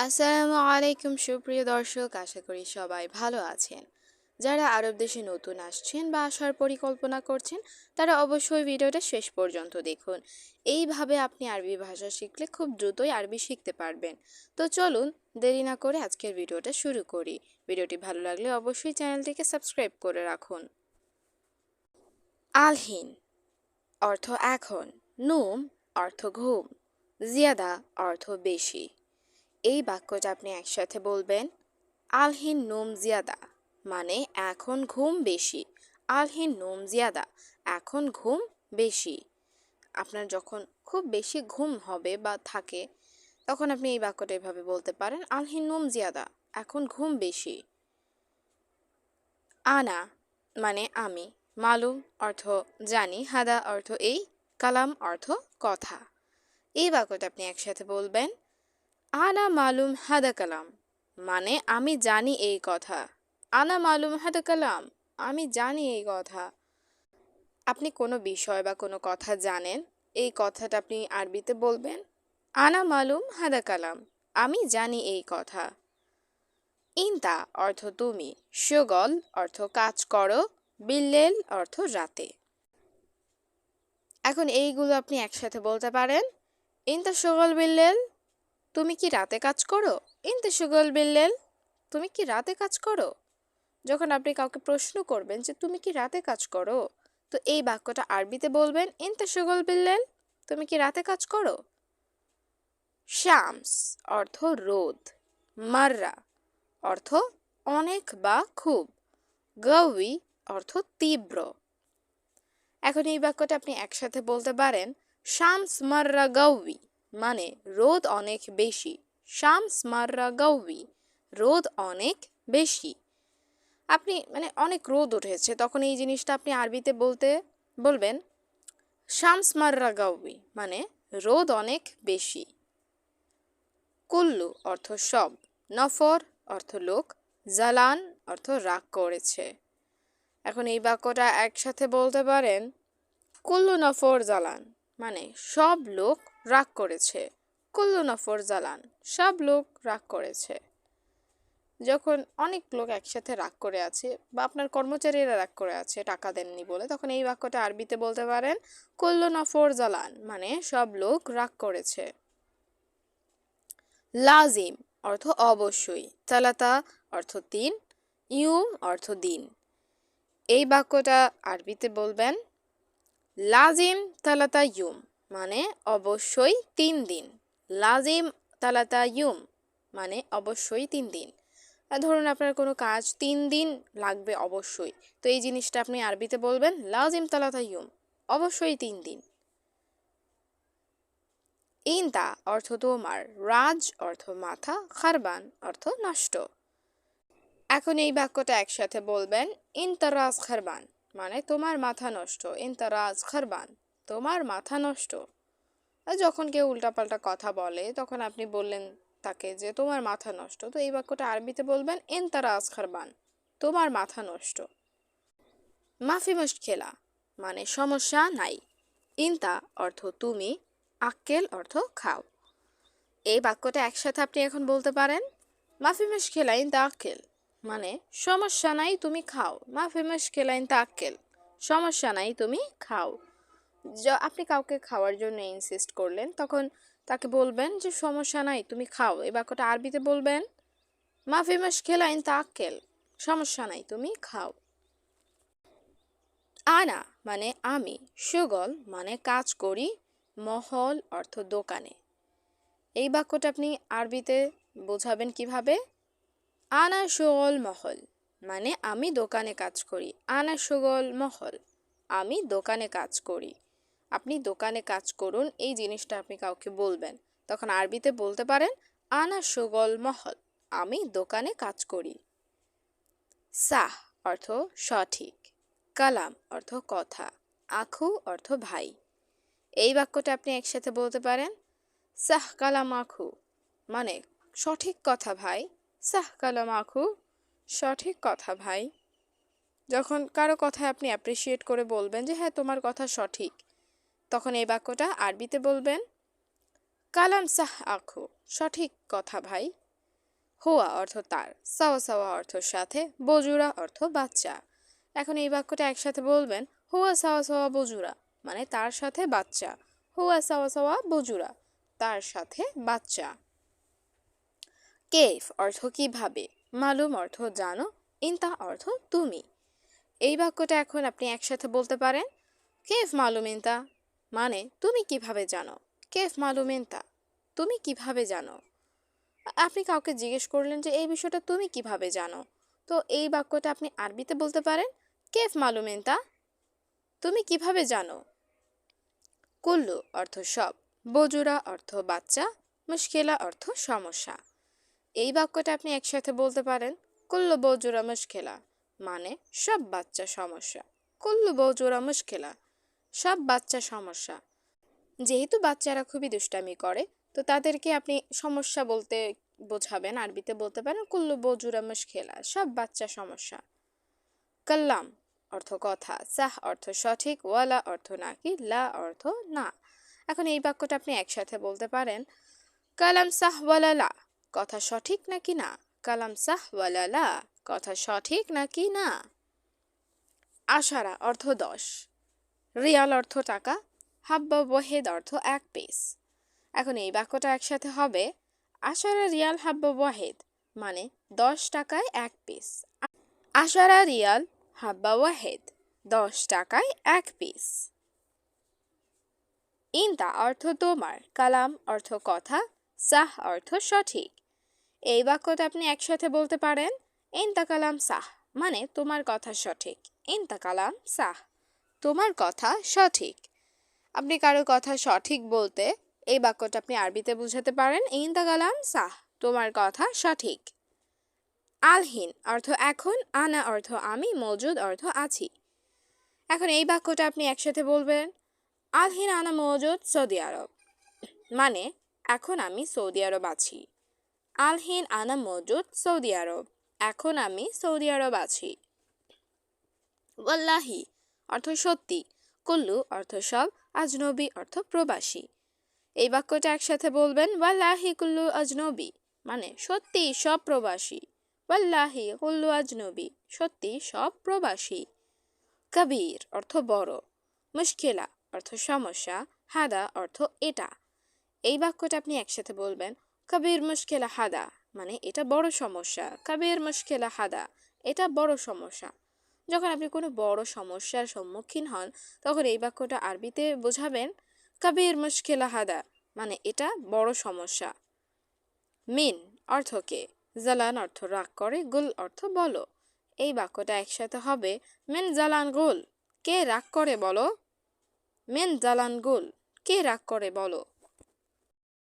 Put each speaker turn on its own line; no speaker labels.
আসসালামু আলাইকুম সুপ্রিয় দর্শক, আশা করি সবাই ভালো আছেন। যারা আরব দেশে নতুন আসছেন বা আসার পরিকল্পনা করছেন তারা অবশ্যই ভিডিওটা শেষ পর্যন্ত দেখুন। এইভাবে আপনি আরবি ভাষা শিখলে খুব দ্রুতই আরবি শিখতে পারবেন। তো চলুন দেরি না করে আজকের ভিডিওটা শুরু করি। ভিডিওটি ভালো লাগলে অবশ্যই চ্যানেলটিকে সাবস্ক্রাইব করে রাখুন। আলহিন অর্থ এখন, নুম অর্থ ঘুম, জিয়াদা অর্থ বেশি। এই বাক্যটা আপনি একসাথে বলবেন, আলহিন নুম জিয়াদা, মানে এখন ঘুম বেশি। আলহিন নুম জিয়াদা, এখন ঘুম বেশি। আপনার যখন খুব বেশি ঘুম হবে বা থাকে তখন আপনি এই বাক্যটা এভাবে বলতে পারেন, আলহিন নুম জিয়াদা, এখন ঘুম বেশি। আনা মানে আমি, মালুম অর্থ জানি, হাদা অর্থ এই, কালাম অর্থ কথা। এই বাক্যটা আপনি একসাথে বলবেন, আনা মালুম হাদা কালাম, মানে আমি জানি এই কথা। আনা মালুম হাদা কালাম, আমি জানি এই কথা। আপনি কোনো বিষয় বা কোনো কথা জানেন, এই কথাটা আপনি আরবিতে বলবেন, আনা মালুম হাদা কালাম, আমি জানি এই কথা। ইনতা অর্থ তুমি, শগল অর্থ কাজ করো, বিল্লেল অর্থ রাতে। এখন এইগুলো আপনি একসাথে বলতে পারেন, ইনতা শগল বিল্লেল, তুমি কি রাতে কাজ করো। ইনতা শগল বিল্লেল, তুমি কি রাতে কাজ করো। যখন আপনি কাউকে প্রশ্ন করবেন যে তুমি কি রাতে কাজ করো, তো এই বাক্যটা আরবিতে বলবেন, ইনতা শগল বিল্লেল, তুমি কি রাতে কাজ করো। শামস অর্থ রোদ, মাররা অর্থ অনেক বা খুব, গাউই অর্থ তীব্র। এখন এই বাক্যটা আপনি একসাথে বলতে পারেন, শামস মাররা গাউই, মানে রোদ অনেক বেশি। শামস মাররা গাউই, রোদ অনেক বেশি। আপনি মানে অনেক রোদ উঠেছে, তখন এই জিনিসটা আপনি আরবিতে বলবেন, শামস মাররা গাউই, মানে রোদ অনেক বেশি। কুল্লু অর্থ সব, নফর অর্থ লোক, জালান অর্থ রাগ করেছে। এখন এই বাক্যটা একসাথে বলতে পারেন, কুল্লু নফর জালান, মানে সব লোক রাগ করেছে। কুল্লু নফর জালান, সব লোক রাগ করেছে। যখন অনেক লোক একসাথে রাগ করে আছে বা আপনার কর্মচারীরা রাগ করে আছে টাকা দেননি বলে, তখন এই বাক্যটা আরবিতে বলতে পারেন, কুল্লু নফর জালান, মানে সব লোক রাগ করেছে। লাজিম অর্থ অবশ্যই, তালাতা অর্থ তিন, ইউম অর্থ দিন। এই বাক্যটা আরবিতে বলবেন, লাজিম তালাতা ইউম, মানে অবশ্যই 3 দিন। লাজিম তালাতা ইউম, মানে অবশ্যই 3 দিন। ধরুন আপনার কোনো কাজ 3 দিন লাগবে অবশ্যই, তো এই জিনিসটা আপনি আরবিতে বলবেন, লাজিম তালাতা ইউম, অবশ্যই 3 দিন। ইনতা অর্থ তোমার, রাজ অর্থ মাথা, খারবান অর্থ নষ্ট। এখন এই বাক্যটা একসাথে বলবেন, ইনতা রাজ খারবান, মানে তোমার মাথা নষ্ট। ইনতা রাজ খারবান, তোমার মাথা নষ্ট। আর যখন কেউ উল্টাপাল্টা কথা বলে তখন আপনি বললেন তাকে যে তোমার মাথা নষ্ট, তো এই বাক্যটা আরবিতে বলবেন, ইনতা রাজ খারবান, তোমার মাথা নষ্ট। মাফি মুশকিলা, মানে সমস্যা নাই। ইনতা অর্থ তুমি, আক্কেল অর্থ খাও। এই বাক্যটা একসাথে আপনি এখন বলতে পারেন, মাফি মুশকিলা ইনতা আক্কেল, মানে সমস্যা নাই তুমি খাও। মাফি মুশকিলা ইনতা আক্কেল, সমস্যা নাই তুমি খাও। আপনি কাউকে খাওয়ার জন্য ইনসিস্ট করলেন, তখন তাকে বলবেন যে সমস্যা নাই তুমি খাও। এই বাক্যটা আরবিতে বলবেন, মাফি মুশকিলা ইনতা আক্কেল, সমস্যা নাই তুমি খাও। আনা মানে আমি, সুগল মানে কাজ করি, মহল অর্থ দোকানে। এই বাক্যটা আপনি আরবিতে বোঝাবেন কিভাবে, আনা সুগল মহল, মানে আমি দোকানে কাজ করি। আনা সুগল মহল, আমি দোকানে কাজ করি। আপনি দোকানে কাজ করুন, এই জিনিসটা আপনি কাউকে বলবেন, তখন আরবিতে বলতে পারেন, আনা সুগল মহল, আমি দোকানে কাজ করি। সাহ অর্থ সঠিক, কালাম অর্থ কথা, আখু অর্থ ভাই। এই বাক্যটা আপনি একসাথে বলতে পারেন, সাহ কালাম আখু, মানে সঠিক কথা ভাই। সাহ কালাম আখু, সঠিক কথা ভাই। যখন কারো কথায় আপনি অ্যাপ্রিসিয়েট করে বলবেন যে হ্যাঁ তোমার কথা সঠিক, তখন এই বাক্যটা আরবিতে বলবেন, কালাম সাহ আখু, সঠিক কথা ভাই। হুয়া অর্থ তার, সাওয়া সাওয়া অর্থ সাথে, বজুরা অর্থ বাচ্চা। এখন এই বাক্যটা একসাথে বলবেন, হুয়া সাওয়া সাওয়া বজুরা, মানে তার সাথে বাচ্চা। হুয়া সাওয়া সাওয়া বজুরা, তার সাথে বাচ্চা। কেফ অর্থ কিভাবে, মালুম অর্থ জানো, ইনতা অর্থ তুমি। এই বাক্যটা এখন আপনি একসাথে বলতে পারেন, কেফ মালুম ইনতা, মানে তুমি কিভাবে জানো। কেফ মালুম ইনতা, তুমি কিভাবে জানো। আপনি কাউকে জিজ্ঞেস করলেন যে এই বিষয়টা তুমি কিভাবে জানো, তো এই বাক্যটা আপনি আরবিতে বলতে পারেন, কেফ মালুম ইনতা, তুমি কিভাবে জানো। কুল্লু অর্থ সব, বজুরা অর্থ বাচ্চা, মুশকিলা অর্থ সমস্যা। এই বাক্যটা আপনি একসাথে বলতে পারেন, কুল্লু বজুরা মুশকিলা, মানে সব বাচ্চা সমস্যা। কুল্লু বজুরা মুশকিলা, সব বাচ্চা সমস্যা। যেহেতু বাচ্চারা খুবই দুষ্টামি করে, তো তাদেরকে আপনি সমস্যা বলতে বোঝাবেন, আরবিতে বলতে পারেন কুল্লু বজুরা মুশকিলা, সব বাচ্চা সমস্যা। কাল্লাম অর্থ কথা, সাহ অর্থ সঠিক, ওয়ালা অর্থ নাকি, লা অর্থ না। এখন এই বাক্যটা আপনি একসাথে বলতে পারেন, কালাম সাহ ওয়ালা লা, কথা সঠিক নাকি না। কালাম সাহ ওয়ালা লা, কথা সঠিক নাকি না। আশারা অর্থ 10, রিয়াল অর্থ টাকা, হাব্বা ওয়াহেদ অর্থ এক পিস। এখন এই বাক্যটা একসাথে হবে, আশারা রিয়াল হাব্বা ওয়াহেদ, মানে 10 টাকায় এক পিস। আশারা রিয়াল হাব্বা ওয়াহেদ, 10 টাকায় এক পিস। ইনতা অর্থ তোমার, কালাম অর্থ কথা, সাহ অর্থ সঠিক। এই বাক্যটা আপনি একসাথে বলতে পারেন, ইনতা কালাম সাহ, মানে তোমার কথা সঠিক। ইনতা কালাম সাহ, তোমার কথা সঠিক। আপনি কারো কথা সঠিক বলতে এই বাক্যটা আপনি আরবিতে বুঝাতে পারেন, ইনতা কালাম সাহ, তোমার কথা সঠিক। আলহিন অর্থ এখন, আনা অর্থ আমি, মজুদ অর্থ আছি। এখন এই বাক্যটা আপনি একসাথে বলবেন, আলহিন আনা মজুদ সৌদি আরব, মানে এখন আমি সৌদি আরব আছি। আলহিন আনা মজুদ সৌদি আরব, এখন আমি সৌদি আরব আছি। ওয়াল্লাহি অর্থ সত্যি, কুল্লু অর্থ সব, আজনবী অর্থ প্রবাসী। এই বাক্যটা একসাথে বলবেন, ওয়াল্লাহি কুল্লু আজনবী, মানে সত্যি সব প্রবাসী। ওয়াল্লাহি কুল্লু আজনবী, সত্যি সব প্রবাসী। কবির অর্থ বড়, মুশকিলা অর্থ সমস্যা, হাদা অর্থ এটা। এই বাক্যটা আপনি একসাথে বলবেন, কবির মুশকিলা হাদা, মানে এটা বড় সমস্যা। কবির মুশকিলা হাদা, এটা বড় সমস্যা। যখন আপনি কোনো বড় সমস্যার সম্মুখীন হন, তখন এই বাক্যটা আরবিতে বোঝাবেন, কবির মুশকিলা হাদা, মানে এটা বড় সমস্যা। মিন অর্থ কে, জালান অর্থ রাগ করে, গুল অর্থ বলো। এই বাক্যটা একসাথে হবে, মিন জালান গুল, কে রাগ করে বলো। মিন জালান গুল, কে রাগ করে বলো।